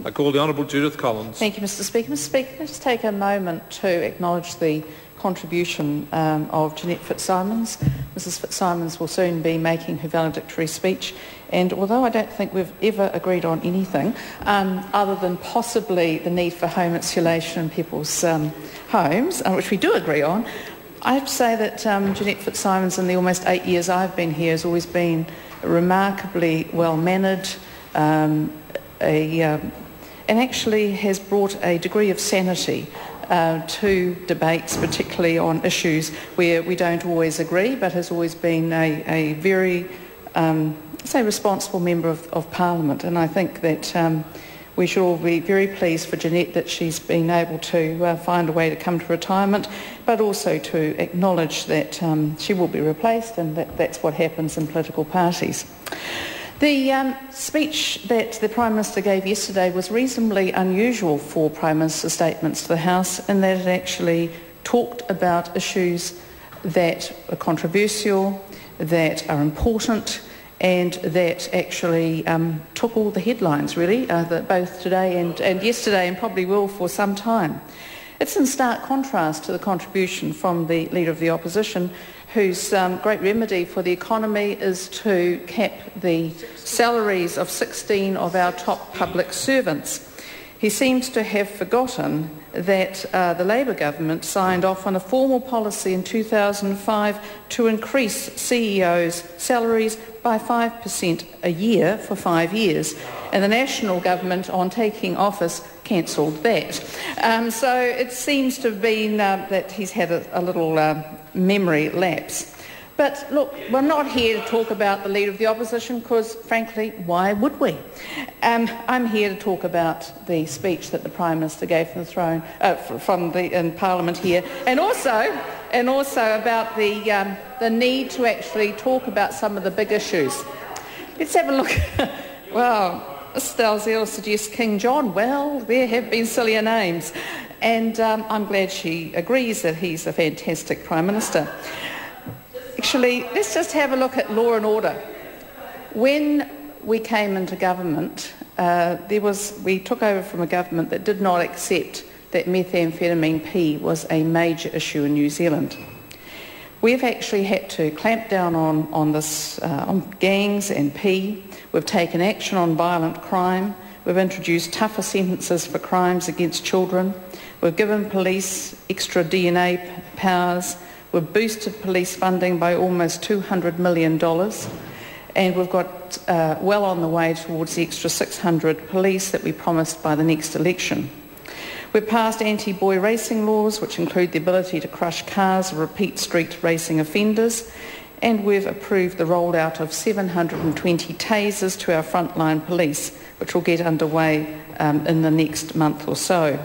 I call the Honourable Judith Collins. Thank you, Mr Speaker. Mr Speaker, let's take a moment to acknowledge the contribution of Jeanette Fitzsimons. Mrs Fitzsimons will soon be making her valedictory speech, and although I don't think we've ever agreed on anything other than possibly the need for home insulation in people's homes, which we do agree on, I have to say that Jeanette Fitzsimons, in the almost 8 years I've been here, has always been remarkably well-mannered and actually has brought a degree of sanity to debates, particularly on issues where we don't always agree, but has always been a very, responsible member of Parliament. And I think that we should all be very pleased for Jeanette that she's been able to find a way to come to retirement, but also to acknowledge that she will be replaced, and that's what happens in political parties. The speech that the Prime Minister gave yesterday was reasonably unusual for Prime Minister's statements to the House, in that it actually talked about issues that are controversial, that are important, and that actually took all the headlines, really, that both today and yesterday, and probably will for some time. It's in stark contrast to the contribution from the Leader of the Opposition, whose great remedy for the economy is to cap the salaries of 16 of our top public servants. He seems to have forgotten that the Labour government signed off on a formal policy in 2005 to increase CEOs' salaries by 5% a year for 5 years, and the National Government, on taking office, cancelled that. So it seems to have been that he's had a little memory lapse. But look, we're not here to talk about the Leader of the Opposition because, frankly, why would we? I'm here to talk about the speech that the Prime Minister gave from the throne, in Parliament here, and also about the need to actually talk about some of the big issues. Let's have a look. Well, Mr Dalziel suggests King John. Well, there have been sillier names, and I'm glad she agrees that he's a fantastic Prime Minister. Actually, let's just have a look at law and order. When we came into government, we took over from a government that did not accept that methamphetamine P was a major issue in New Zealand. We've actually had to clamp down on gangs and P. We've taken action on violent crime. We've introduced tougher sentences for crimes against children. We've given police extra DNA powers. We've boosted police funding by almost $200 million, and we've got well on the way towards the extra 600 police that we promised by the next election. We've passed anti-boy racing laws, which include the ability to crush cars of repeat street racing offenders, and we've approved the rollout of 720 tasers to our frontline police, which will get underway in the next month or so.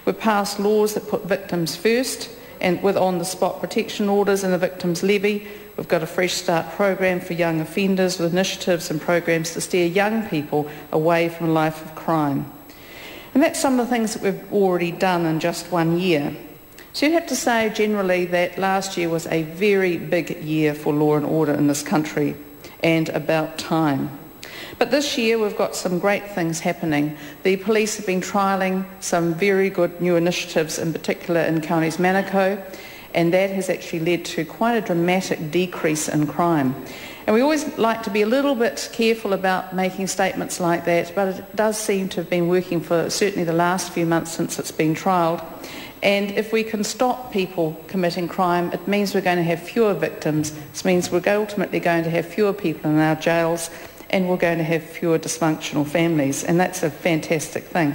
We've passed laws that put victims first, and with on-the-spot protection orders and the victims levy. We've got a Fresh Start program for young offenders with initiatives and programs to steer young people away from a life of crime. And that's some of the things that we've already done in just 1 year. So you'd have to say generally that last year was a very big year for law and order in this country, and about time. But this year we've got some great things happening. The police have been trialling some very good new initiatives, in particular in counties Manukau, and that has actually led to quite a dramatic decrease in crime. And we always like to be a little bit careful about making statements like that, but it does seem to have been working for certainly the last few months since it's been trialled. And if we can stop people committing crime, it means we're going to have fewer victims. It means we're ultimately going to have fewer people in our jails, and we're going to have fewer dysfunctional families, and that's a fantastic thing.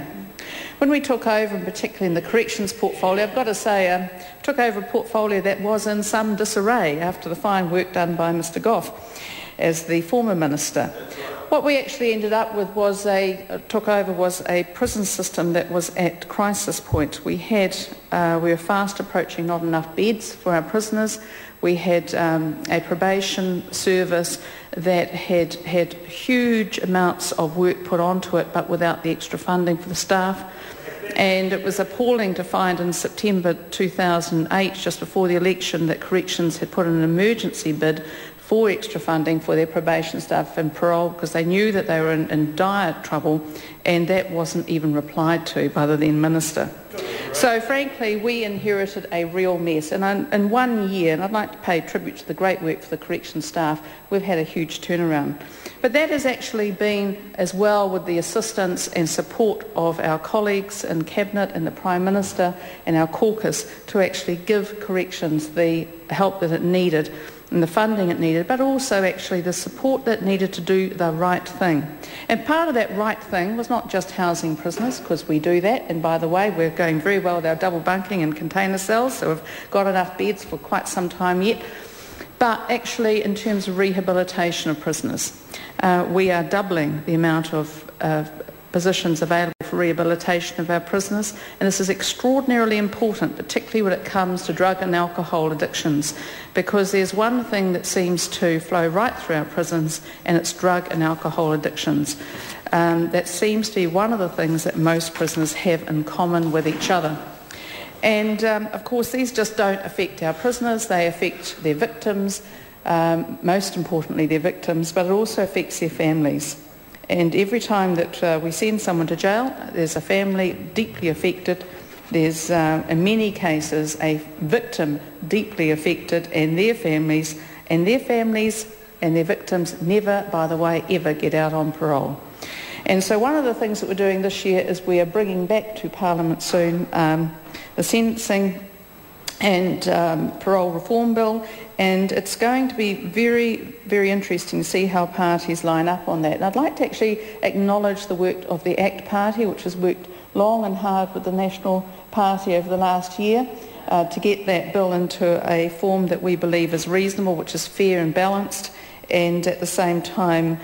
When we took over, and particularly in the corrections portfolio, I've got to say, took over a portfolio that was in some disarray after the fine work done by Mr Gough as the former minister. What we actually ended up with was a prison system that was at crisis point. We were fast approaching not enough beds for our prisoners. We had a probation service that had huge amounts of work put onto it, but without the extra funding for the staff. And it was appalling to find in September 2008, just before the election, that Corrections had put in an emergency bid for extra funding for their probation staff and parole because they knew that they were in dire trouble, and that wasn't even replied to by the then Minister. So frankly, we inherited a real mess, and in 1 year, and I'd like to pay tribute to the great work for the correction staff, we've had a huge turnaround. But that has actually been as well with the assistance and support of our colleagues in Cabinet and the Prime Minister and our caucus to actually give corrections the help that it needed and the funding it needed, but also actually the support that needed to do the right thing. And part of that right thing was not just housing prisoners, because we do that, and by the way, we're going very well with our double bunking and container cells, so we've got enough beds for quite some time yet, but actually in terms of rehabilitation of prisoners. We are doubling the amount of positions available for rehabilitation of our prisoners, and this is extraordinarily important, particularly when it comes to drug and alcohol addictions, because there's one thing that seems to flow right through our prisons, and it's drug and alcohol addictions. That seems to be one of the things that most prisoners have in common with each other. And of course these just don't affect our prisoners, they affect their victims, most importantly their victims, but it also affects their families. And every time that we send someone to jail, there's a family deeply affected. There's, in many cases, a victim deeply affected, and their families and their victims never, by the way, ever get out on parole. And so one of the things that we're doing this year is we are bringing back to Parliament soon the Sentencing and Parole Reform Bill, and it's going to be very, very interesting to see how parties line up on that. And I'd like to actually acknowledge the work of the ACT Party, which has worked long and hard with the National Party over the last year to get that bill into a form that we believe is reasonable, which is fair and balanced, and at the same time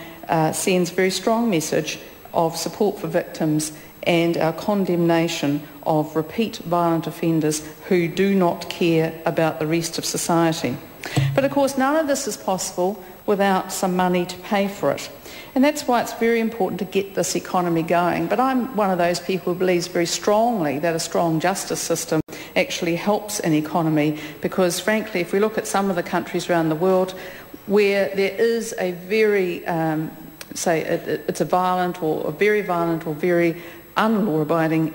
sends a very strong message of support for victims and our condemnation of repeat violent offenders who do not care about the rest of society. But of course none of this is possible without some money to pay for it. And that's why it's very important to get this economy going. But I'm one of those people who believes very strongly that a strong justice system actually helps an economy, because frankly if we look at some of the countries around the world where there is a very, it's a violent or a very violent or very unlaw-abiding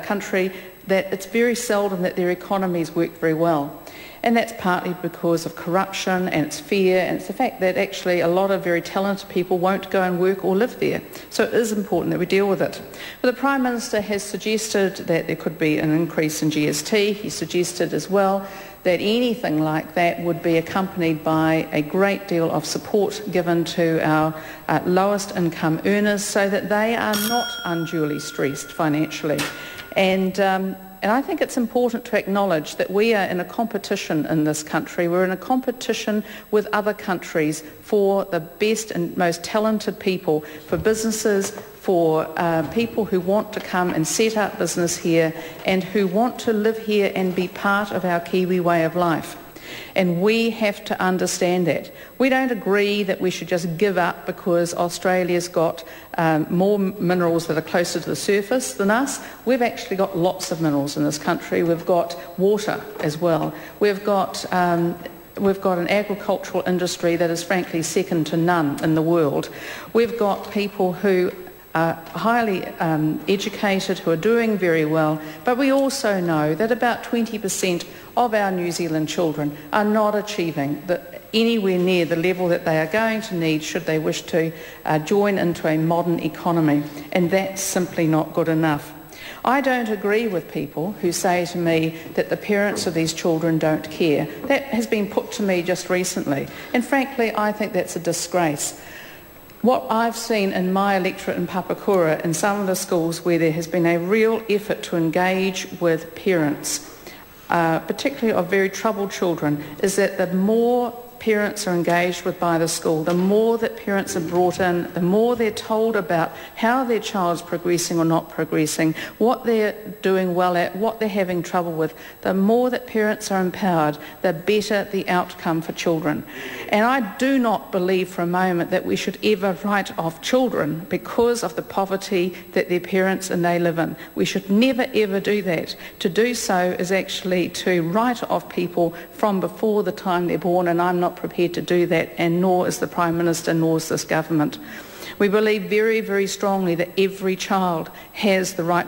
country, that it's very seldom that their economies work very well. And that's partly because of corruption, and it's fear, and it's the fact that actually a lot of very talented people won't go and work or live there. So it is important that we deal with it. But the Prime Minister has suggested that there could be an increase in GST. He suggested as well that anything like that would be accompanied by a great deal of support given to our lowest income earners so that they are not unduly stressed financially. And I think it's important to acknowledge that we are in a competition in this country. We're in a competition with other countries for the best and most talented people, for businesses, for people who want to come and set up business here and who want to live here and be part of our Kiwi way of life. And we have to understand that. We don't agree that we should just give up because Australia's got more minerals that are closer to the surface than us. We've actually got lots of minerals in this country. We've got water as well. We've got an agricultural industry that is frankly second to none in the world. We've got people who are highly educated, who are doing very well, but we also know that about 20% of our New Zealand children are not achieving anywhere near the level that they are going to need should they wish to join into a modern economy, and that's simply not good enough. I don't agree with people who say to me that the parents of these children don't care. That has been put to me just recently, and frankly I think that's a disgrace. What I've seen in my electorate in Papakura, in some of the schools where there has been a real effort to engage with parents, particularly of very troubled children, is that the more parents are engaged with by the school, the more that parents are brought in, the more they're told about how their child's progressing or not progressing, what they're doing well at, what they're having trouble with, the more that parents are empowered, the better the outcome for children. And I do not believe for a moment that we should ever write off children because of the poverty that their parents and they live in. We should never ever do that. To do so is actually to write off people from before the time they're born, and I'm not not prepared to do that, and nor is the Prime Minister, nor is this government. We believe very, very strongly that every child has the right